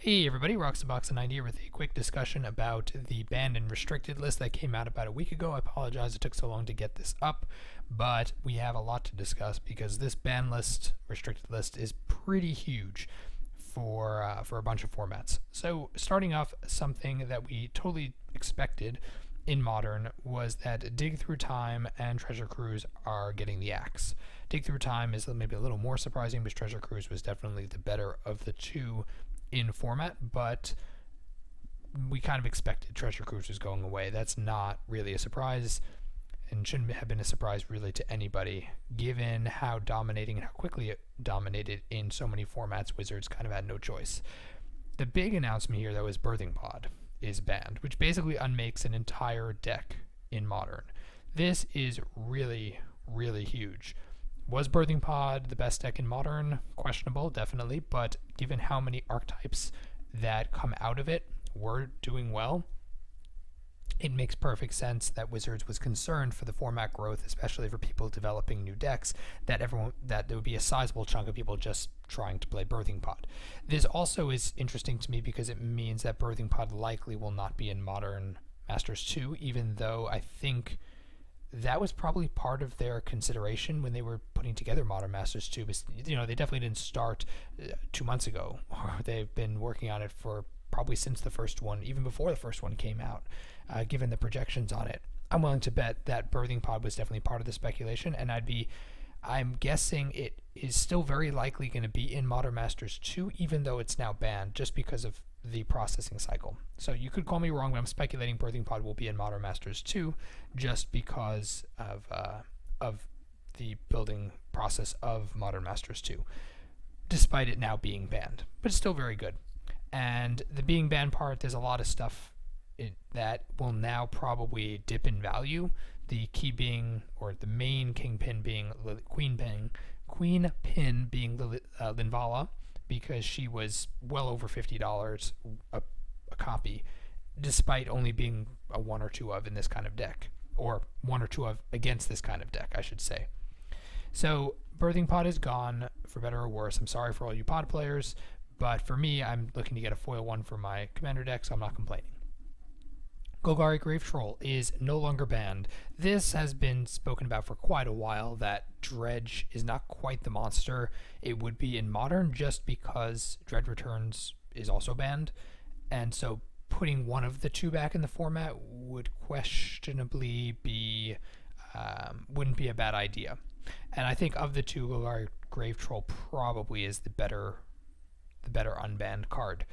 Hey everybody, Roxabox90 here with a quick discussion about the banned and restricted list that came out about a week ago. I apologize it took so long to get this up, but we have a lot to discuss because this ban list, restricted list, is pretty huge for a bunch of formats. So starting off, something that we totally expected in Modern was that Dig Through Time and Treasure Cruise are getting the axe. Dig Through Time is maybe a little more surprising, but Treasure Cruise was definitely the better of the two in format, but we kind of expected Treasure Cruise was going away. That's not really a surprise and shouldn't have been a surprise really to anybody, given how dominating and how quickly it dominated in so many formats. Wizards kind of had no choice. The big announcement here though is Birthing Pod is banned, which basically unmakes an entire deck in Modern. This is really, really huge. Was Birthing Pod the best deck in Modern? Questionable, definitely, but given how many archetypes that come out of it were doing well, it makes perfect sense that Wizards was concerned for the format growth, especially for people developing new decks, that there would be a sizable chunk of people just trying to play Birthing Pod. This also is interesting to me because it means that Birthing Pod likely will not be in Modern Masters 2, even though I think that was probably part of their consideration when they were putting together Modern Masters 2. But, they definitely didn't start 2 months ago. They've been working on it for probably since the first one, even before the first one came out, given the projections on it. I'm willing to bet that Birthing Pod was definitely part of the speculation, and I'm guessing it is still very likely going to be in Modern Masters 2, even though it's now banned, just because of the processing cycle. So you could call me wrong, but I'm speculating Birthing Pod will be in Modern Masters 2 just because of the building process of Modern Masters 2, despite it now being banned. But it's still very good. And the being banned part, there's a lot of stuff that will now probably dip in value. The key being, or the main kingpin being Queen Pin being Linvala, because she was well over $50 a copy, despite only being a 1 or 2 of in this kind of deck, or 1 or 2 of against this kind of deck, I should say. So Birthing Pod is gone, for better or worse. I'm sorry for all you pod players, but for me, I'm looking to get a foil 1 for my commander deck, so I'm not complaining. Golgari Grave Troll is no longer banned. This has been spoken about for quite a while, that Dredge is not quite the monster it would be in Modern, just because Dredge Returns is also banned, and so putting one of the two back in the format would questionably be, wouldn't be a bad idea. And I think of the two, Golgari Grave Troll probably is the better unbanned card.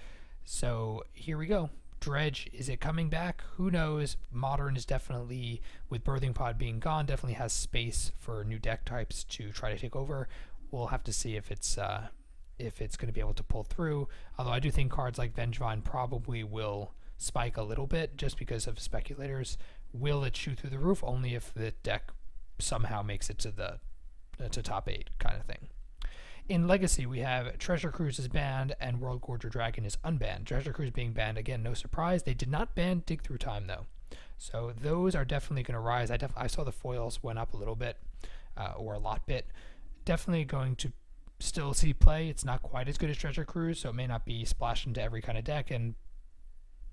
So here we go. Dredge, is it coming back? Who knows? Modern is definitely, with Birthing Pod being gone, definitely has space for new deck types to try to take over. We'll have to see if it's going to be able to pull through. Although I do think cards like Vengevine probably will spike a little bit just because of speculators. Will it shoot through the roof? Only if the deck somehow makes it to top 8 kind of thing. In Legacy, we have Treasure Cruise is banned and World Gorger Dragon is unbanned. Treasure Cruise being banned, again, no surprise. They did not ban Dig Through Time, though. So those are definitely going to rise. I saw the foils went up a little bit, or a lot bit. Definitely going to still see play. It's not quite as good as Treasure Cruise, so it may not be splashed into every kind of deck, and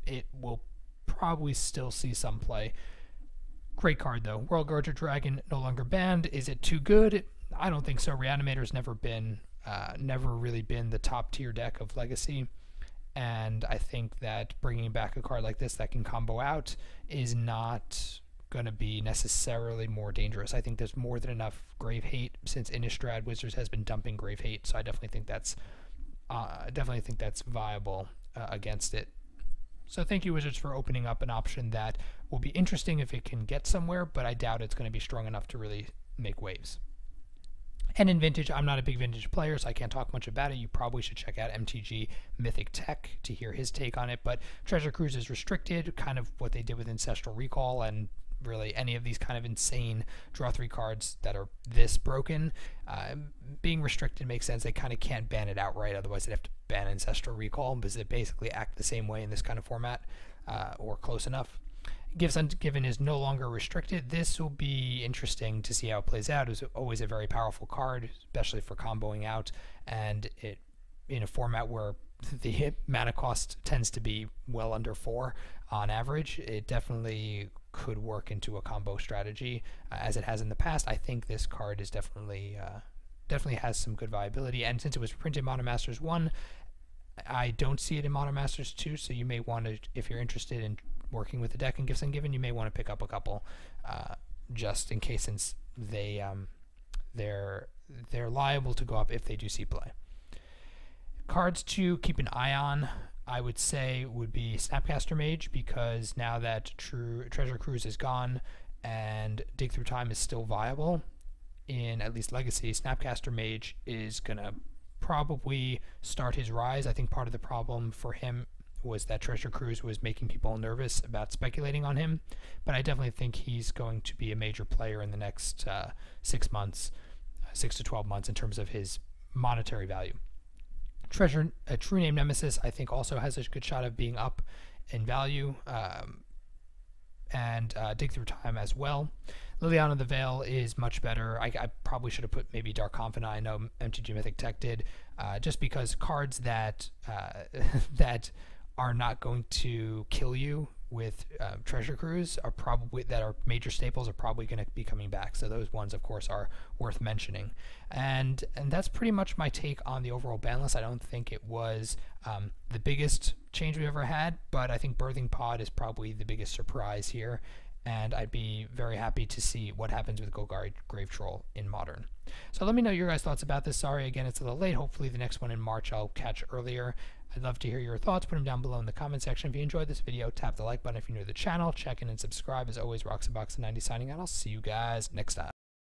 it will probably still see some play. Great card, though. World Gorger Dragon no longer banned. Is it too good? I don't think so. Reanimator's never really been the top tier deck of Legacy, and I think that bringing back a card like this that can combo out is not going to be necessarily more dangerous. I think there's more than enough Grave Hate since Innistrad Wizards has been dumping Grave Hate, so I definitely think that's viable against it. So thank you, Wizards, for opening up an option that will be interesting if it can get somewhere, but I doubt it's going to be strong enough to really make waves. And in Vintage, I'm not a big Vintage player, so I can't talk much about it. You probably should check out MTG Mythic Tech to hear his take on it. But Treasure Cruise is restricted, kind of what they did with Ancestral Recall, and really any of these kind of insane draw 3 cards that are this broken. Being restricted makes sense. They kind of can't ban it outright, otherwise they'd have to ban Ancestral Recall, because they basically act the same way in this kind of format, or close enough. Gifts Ungiven is no longer restricted. This will be interesting to see how it plays out. It's always a very powerful card, especially for comboing out, and it in a format where the mana cost tends to be well under 4 on average. It definitely could work into a combo strategy as it has in the past. I think this card is definitely has some good viability, and since it was printed in Modern Masters 1, I don't see it in Modern Masters 2, so you may want to, if you're interested in working with the deck in Gifts Ungiven, you may want to pick up a couple just in case, since they're liable to go up if they do see play. Cards to keep an eye on, I would say, would be Snapcaster Mage, because now that Treasure Cruise is gone and Dig Through Time is still viable in at least Legacy, Snapcaster Mage is gonna probably start his rise. I think part of the problem for him was that Treasure Cruise was making people nervous about speculating on him, but I definitely think he's going to be a major player in the next 6 months, 6 to 12 months in terms of his monetary value. True Name Nemesis, I think, also has a good shot of being up in value, and Dig Through Time as well. Liliana the Veil is much better. I probably should have put maybe Dark Confidant. I know MTG Mythic Tech did, just because cards that that are not going to kill you with Treasure Cruise are probably, that are major staples, are probably going to be coming back. So those ones, of course, are worth mentioning. And that's pretty much my take on the overall ban list. I don't think it was the biggest change we ever had, but I think Birthing Pod is probably the biggest surprise here. And I'd be very happy to see what happens with Golgari Grave Troll in Modern. So let me know your guys' thoughts about this. Sorry, again, it's a little late. Hopefully the next one in March I'll catch earlier. I'd love to hear your thoughts. Put them down below in the comment section. If you enjoyed this video, tap the like button. If you're new to the channel, check in and subscribe. As always, Roxabox90 signing out. I'll see you guys next time.